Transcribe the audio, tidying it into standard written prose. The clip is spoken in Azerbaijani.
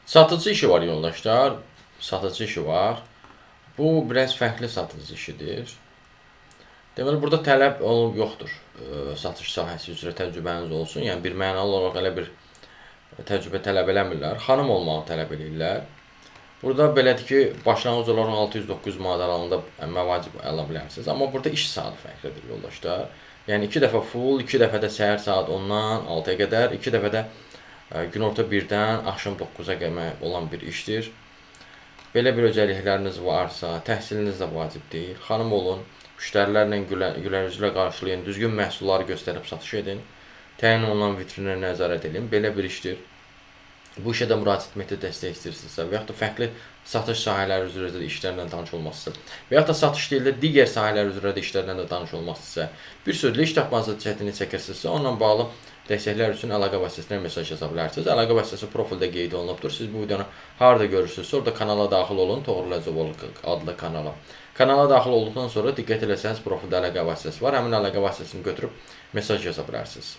Satıcı işi var yoldaşlar. Satıcı işi var. Bu biraz fərqli satıcı işidir. Deməli, burada tələb yoxdur. Satış sahəsi üzrə təcrübəniz olsun. Yəni, bir mənalı olaraq elə bir təcrübə tələb eləmirlər. Xanım olmağı tələb edirlər. Burada belədir ki, başlanğıc olaraq 600-900 manat aralığında məvacib ala bilərsiniz. Amma burada iş saatı fərqlidir yoldaşlar. Yəni, 2 dəfə full, 2 dəfə də səhər saat 10-dan 6-ya qədər, 2 dəfə də günorta 1-dən axşam 9-a qədər olan bir işdir. Belə bir özellikləriniz varsa, təhsiliniz də vacib deyil. Xanım olun, müştərilərlə gülər üzlə qarşılayın, düzgün məhsulları göstərib satış edin, təyin olunan vitrinə nəzarət edin. Belə bir işdir. Bu işə də müraciət etməkdə dəstək istəyirsinizsə və yaxud da fərqli satış sahələri üzrə də işlərlə tanış olmasınızsa və yaxud da satış deyil də digər sahələr üzrə də işlərlə də tanış olmasınızsa, bir sözlə iş tapmanızda çətinlik çəkirsinizsə, onunla bağlı dəstəklər üçün əlaqə vasitəsilə mesaj yaza bilərsiniz. Əlaqə vasitəsi profildə qeyd olunubdur. Siz bu videonu harada görürsünüzsə, orada kanala daxil olun, Toğrul Ləzəvoğlu adlı kanala. Kanala daxil olduqdan sonra diqqət eləsəniz profildə əlaqə vasitəsi var. Həmin əlaqə vasitəsini götürüb mesaj yaza bilərsiniz.